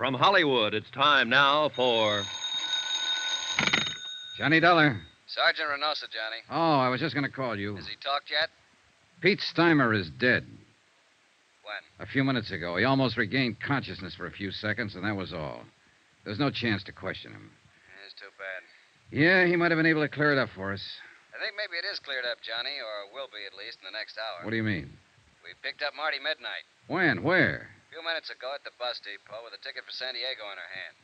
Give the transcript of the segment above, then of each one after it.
From Hollywood, it's time now for... Johnny Dollar. Sergeant Reynosa, Johnny. Oh, I was just going to call you. Has he talked yet? Pete Steimer is dead. When? A few minutes ago. He almost regained consciousness for a few seconds, and that was all. There's no chance to question him. It's too bad. Yeah, he might have been able to clear it up for us. I think maybe it is cleared up, Johnny, or will be at least in the next hour. What do you mean? We picked up Marty Midnight. When? Where? A few minutes ago at the bus depot with a ticket for San Diego in her hand.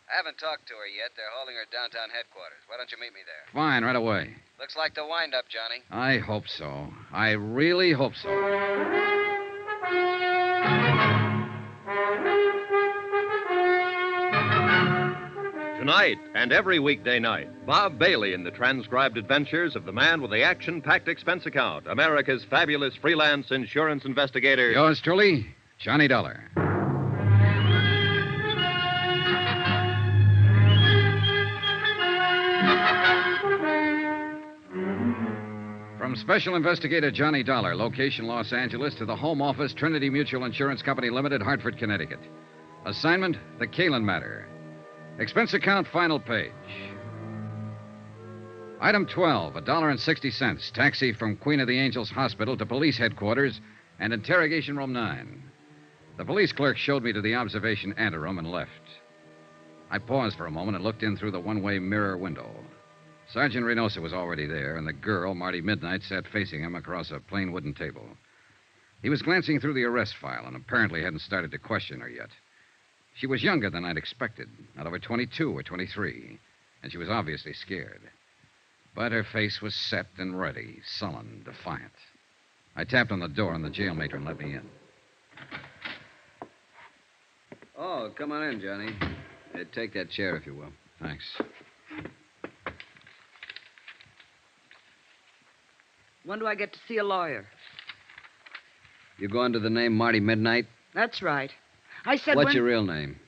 I haven't talked to her yet. They're holding her downtown headquarters. Why don't you meet me there? Fine, right away. Looks like the wind-up, Johnny. I hope so. I really hope so. Tonight and every weekday night, Bob Bailey in the transcribed adventures of the man with the action-packed expense account, America's fabulous freelance insurance investigator. Yours truly, Johnny Dollar. From Special Investigator Johnny Dollar, location Los Angeles, to the Home Office, Trinity Mutual Insurance Company Limited, Hartford, Connecticut. Assignment, the Caylin matter. Expense account, final page. Item 12, $1.60. Taxi from Queen of the Angels Hospital to police headquarters and interrogation room 9. The police clerk showed me to the observation anteroom and left. I paused for a moment and looked in through the one-way mirror window. Sergeant Reynosa was already there, and the girl, Marty Midnight, sat facing him across a plain wooden table. He was glancing through the arrest file and apparently hadn't started to question her yet. She was younger than I'd expected, not over 22 or 23, and she was obviously scared. But her face was set and ready, sullen, defiant. I tapped on the door, and the jail matron let me in. Oh, come on in, Johnny. Take that chair, if you will. Thanks. When do I get to see a lawyer? You go under the name Marty Midnight? That's right. I said What's your real name?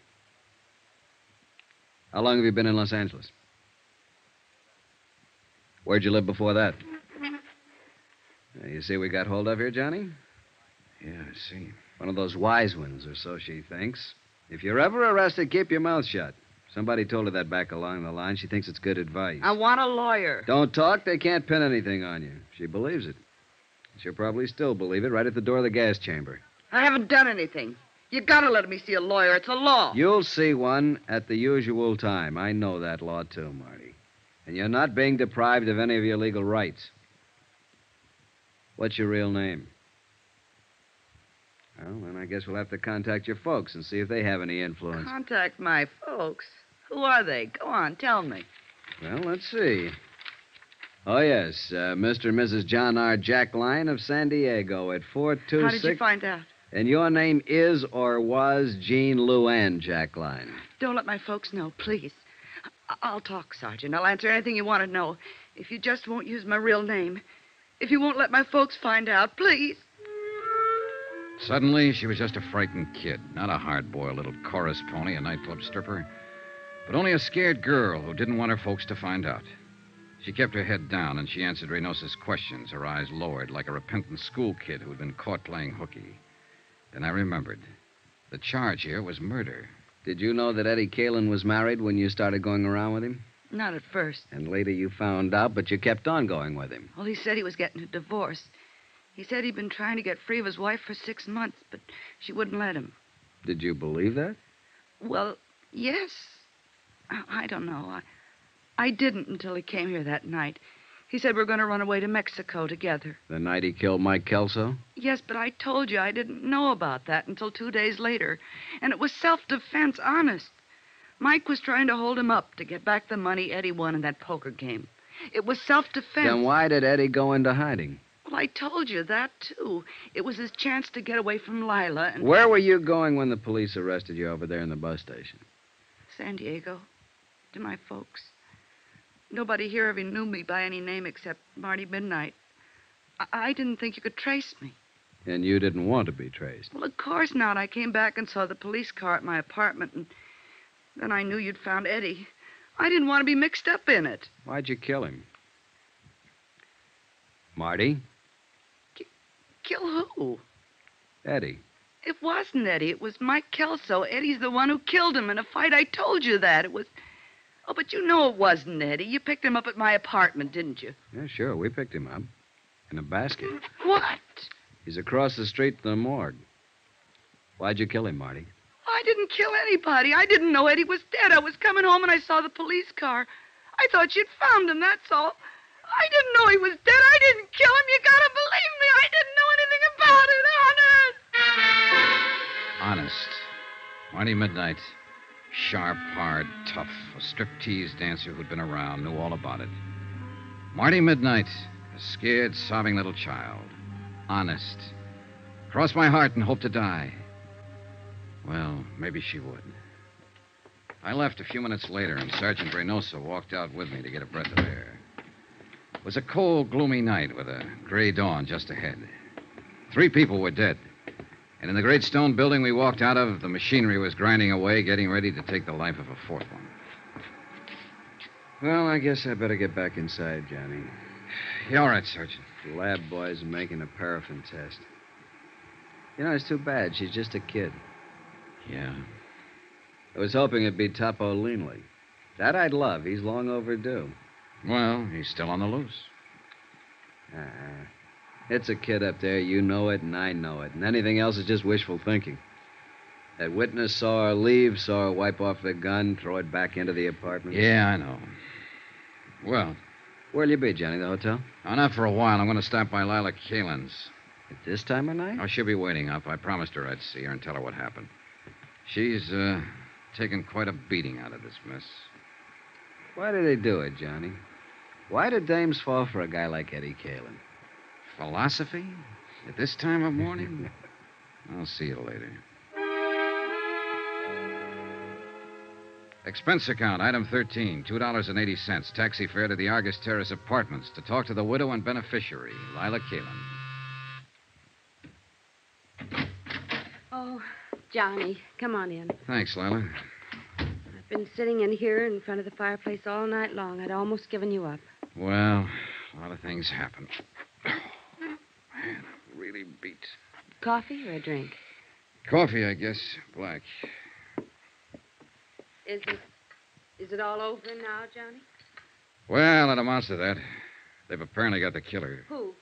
How long have you been in Los Angeles? Where'd you live before that? You see we got hold of here, Johnny? Yeah, I see. One of those wise ones, or so she thinks. If you're ever arrested, keep your mouth shut. Somebody told her that back along the line. She thinks it's good advice. I want a lawyer. Don't talk. They can't pin anything on you. She believes it. She'll probably still believe it right at the door of the gas chamber. I haven't done anything. You gotta let me see a lawyer. It's a law. You'll see one at the usual time. I know that law, too, Marty. And you're not being deprived of any of your legal rights. What's your real name? Well, then I guess we'll have to contact your folks and see if they have any influence. Contact my folks? Who are they? Go on, tell me. Well, let's see. Oh, yes, Mr. and Mrs. John R. Jackline of San Diego at 426... How did you find out? And your name is or was Jean Luann Jackline. Don't let my folks know, please. I'll talk, Sergeant. I'll answer anything you want to know. If you just won't use my real name. If you won't let my folks find out, please. Suddenly, she was just a frightened kid, not a hard-boiled little chorus pony, a nightclub stripper, but only a scared girl who didn't want her folks to find out. She kept her head down, and she answered Reynosa's questions, her eyes lowered like a repentant school kid who had been caught playing hooky. Then I remembered. The charge here was murder. Did you know that Eddie Caylin was married when you started going around with him? Not at first. And later you found out, but you kept on going with him. Well, he said he was getting a divorce. He said he'd been trying to get free of his wife for 6 months, but she wouldn't let him. Did you believe that? Well, yes. I don't know. I didn't until he came here that night. He said we're going to run away to Mexico together. The night he killed Mike Kelso? Yes, but I told you I didn't know about that until 2 days later. And it was self-defense, honest. Mike was trying to hold him up to get back the money Eddie won in that poker game. It was self-defense. Then why did Eddie go into hiding? Well, I told you that, too. It was his chance to get away from Lila and... Where were you going when the police arrested you over there in the bus station? San Diego. To my folks. Nobody here ever knew me by any name except Marty Midnight. I didn't think you could trace me. And you didn't want to be traced? Well, of course not. I came back and saw the police car at my apartment, and then I knew you'd found Eddie. I didn't want to be mixed up in it. Why'd you kill him? Marty? Kill who? Eddie. It wasn't Eddie. It was Mike Kelso. Eddie's the one who killed him in a fight. I told you that. It was... Oh, but you know it wasn't Eddie. You picked him up at my apartment, didn't you? Yeah, sure. We picked him up. In a basket. What? He's across the street from the morgue. Why'd you kill him, Marty? I didn't kill anybody. I didn't know Eddie was dead. I was coming home and I saw the police car. I thought you'd found him, that's all. I didn't know he was dead. I didn't kill him. You gotta believe me. I didn't know anything about it, honest. Honest. Marty Midnight. Sharp, hard, tough. A striptease dancer who'd been around, knew all about it. Marty Midnight. A scared, sobbing little child. Honest. Cross my heart and hope to die. Well, maybe she would. I left a few minutes later, and Sergeant Reynoso walked out with me to get a breath of air. It was a cold, gloomy night with a gray dawn just ahead. 3 people were dead. And in the great stone building we walked out of, the machinery was grinding away, getting ready to take the life of a 4th one. Well, I guess I better get back inside, Johnny. You all right, Sergeant? The lab boys are making a paraffin test. You know, it's too bad. She's just a kid. Yeah. I was hoping it'd be Topo Leanley. That I'd love. He's long overdue. Well, he's still on the loose. It's a kid up there. You know it, and I know it. And anything else is just wishful thinking. That witness saw her leave, saw her wipe off the gun, throw it back into the apartment. Yeah, I know. Well... Where'll you be, Johnny? The hotel? Oh, not for a while. I'm going to stop by Lila Caylin's. At this time of night? Oh, she'll be waiting up. I promised her I'd see her and tell her what happened. She's, taken quite a beating out of this mess. Why do they do it, Johnny? Why do dames fall for a guy like Eddie Caylin? Philosophy? At this time of morning? I'll see you later. Expense account, item 13, $2.80. Taxi fare to the Argus Terrace Apartments to talk to the widow and beneficiary, Lila Caylin. Oh, Johnny, come on in. Thanks, Lila. I've been sitting in here in front of the fireplace all night long. I'd almost given you up. Well, a lot of things happen. Oh, man, I'm really beat. Coffee or a drink? Coffee, I guess. Black. Is it all over now, Johnny? Well, it amounts to that. They've apparently got the killer. Who?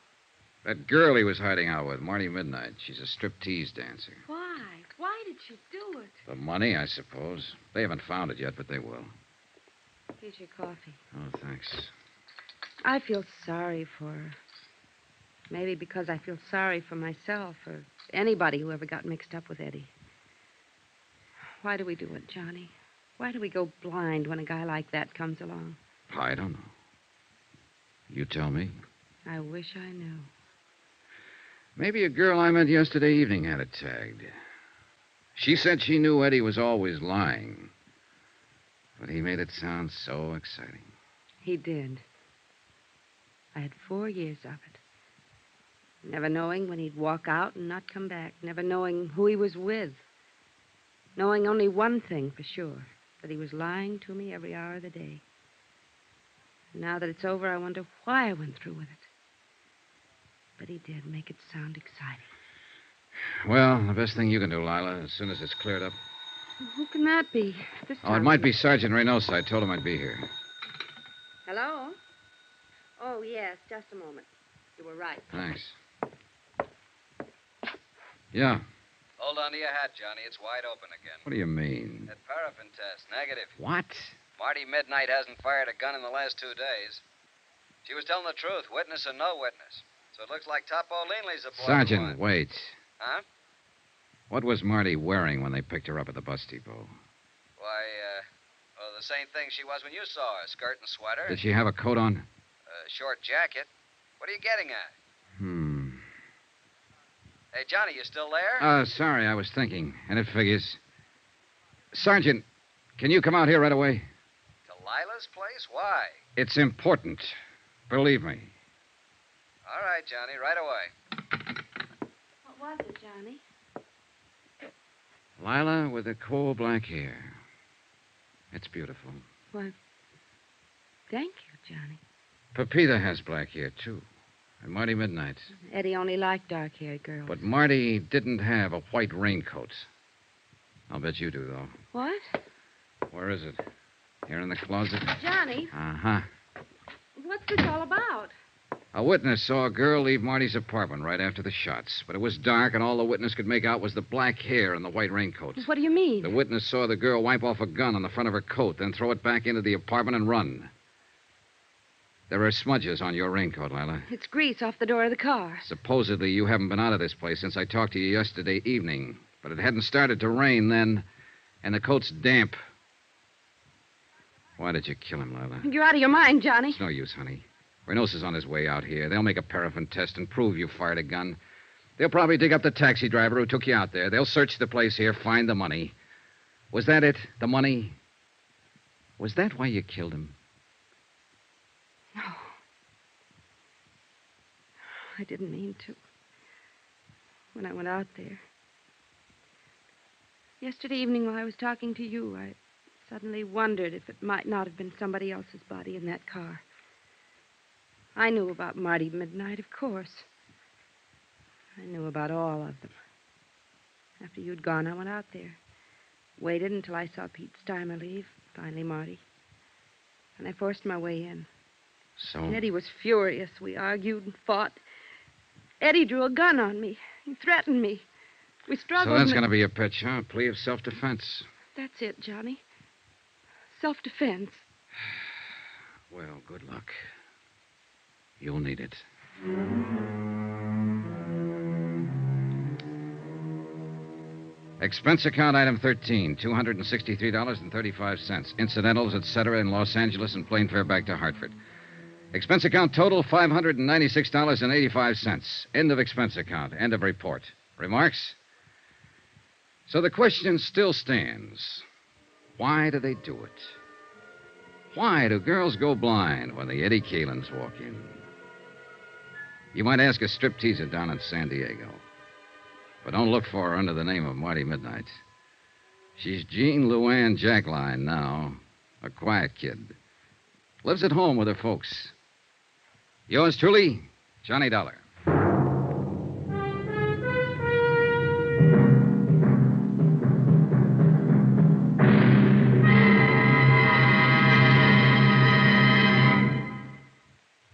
That girl he was hiding out with, Marty Midnight. She's a striptease dancer. Why? Why did she do it? The money, I suppose. They haven't found it yet, but they will. Here's your coffee. Oh, thanks. I feel sorry for her. Maybe because I feel sorry for myself or anybody who ever got mixed up with Eddie. Why do we do it, Johnny? Why do we go blind when a guy like that comes along? I don't know. You tell me. I wish I knew. Maybe a girl I met yesterday evening had it tagged. She said she knew Eddie was always lying. But he made it sound so exciting. He did. I had 4 years of it. Never knowing when he'd walk out and not come back. Never knowing who he was with. Knowing only one thing for sure. That he was lying to me every hour of the day. And now that it's over, I wonder why I went through with it. But he did make it sound exciting. Well, the best thing you can do, Lila, as soon as it's cleared up. Well, who can that be? This Oh, time it might be Sergeant Reynoso. I told him I'd be here. Hello? Oh, yes, just a moment. You were right. Thanks. Yeah. Hold on to your hat, Johnny. It's wide open again. What do you mean? That paraffin test, negative. What? Marty Midnight hasn't fired a gun in the last 2 days. She was telling the truth, witness or no witness. So it looks like Topo Leanley's a boy. Sergeant, wait. Huh? What was Marty wearing when they picked her up at the bus depot? Why, the same thing she was when you saw her. Skirt and sweater. Did she have a coat on? Short jacket. What are you getting at? Hey, Johnny, you still there? Sorry, I was thinking. And it figures. Sergeant, can you come out here right away? To Lila's place? Why? It's important. Believe me. All right, Johnny, right away. What was it, Johnny? Lila with the coal black hair. It's beautiful. Why, thank you, Johnny. Pepita has black hair, too. And Marty Midnight. Eddie only liked dark-haired girls. But Marty didn't have a white raincoat. I'll bet you do, though. What? Where is it? Here in the closet? Johnny, Uh-huh. what's this all about? A witness saw a girl leave Marty's apartment right after the shots. But it was dark, and all the witness could make out was the black hair and the white raincoat. What do you mean? The witness saw the girl wipe off a gun on the front of her coat, then throw it back into the apartment and run. There are smudges on your raincoat, Lila. It's grease off the door of the car. Supposedly, you haven't been out of this place since I talked to you yesterday evening. But it hadn't started to rain then, and the coat's damp. Why did you kill him, Lila? You're out of your mind, Johnny. It's no use, honey. Reynosa's on his way out here. They'll make a paraffin test and prove you fired a gun. They'll probably dig up the taxi driver who took you out there. They'll search the place here, find the money. Was that it? The money? Was that why you killed him? No. I didn't mean to. When I went out there. Yesterday evening while I was talking to you, I suddenly wondered if it might not have been somebody else's body in that car. I knew about Marty Midnight, of course. I knew about all of them. After you'd gone, I went out there. Waited until I saw Pete Steimer leave. Finally, Marty. And I forced my way in. So? And Eddie was furious. We argued and fought. Eddie drew a gun on me. He threatened me. We struggled. So that's going to be your pitch, huh? A plea of self-defense. That's it, Johnny. Self-defense. Well, good luck. You'll need it. Expense account item 13, $263.35. Incidentals, etc., in Los Angeles and plane fare back to Hartford. Expense account total, $596.85. End of expense account. End of report. Remarks? So the question still stands. Why do they do it? Why do girls go blind when the Eddie Caylins walk in? You might ask a stripteaser down in San Diego. But don't look for her under the name of Marty Midnight. She's Jean Luann Jackline now. A quiet kid. Lives at home with her folks. Yours truly, Johnny Dollar.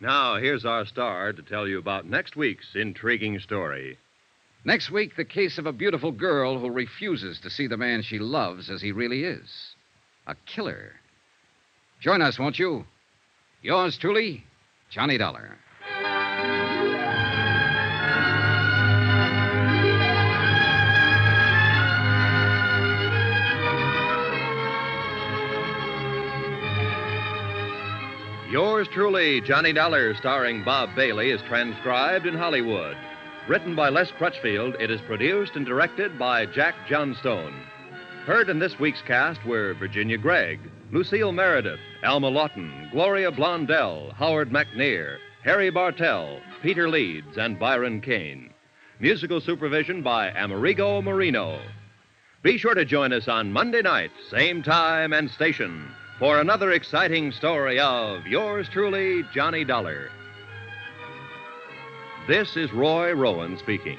Now, here's our star to tell you about next week's intriguing story. Next week, the case of a beautiful girl who refuses to see the man she loves as he really is. A killer. Join us, won't you? Yours truly, Johnny Dollar. Yours truly, Johnny Dollar, starring Bob Bailey, is transcribed in Hollywood. Written by Les Crutchfield, it is produced and directed by Jack Johnstone. Heard in this week's cast were Virginia Gregg, Lucille Meredith, Alma Lawton, Gloria Blondell, Howard McNear, Harry Bartell, Peter Leeds, and Byron Kane. Musical supervision by Amerigo Marino. Be sure to join us on Monday night, same time and station, for another exciting story of yours truly, Johnny Dollar. This is Roy Rowan speaking.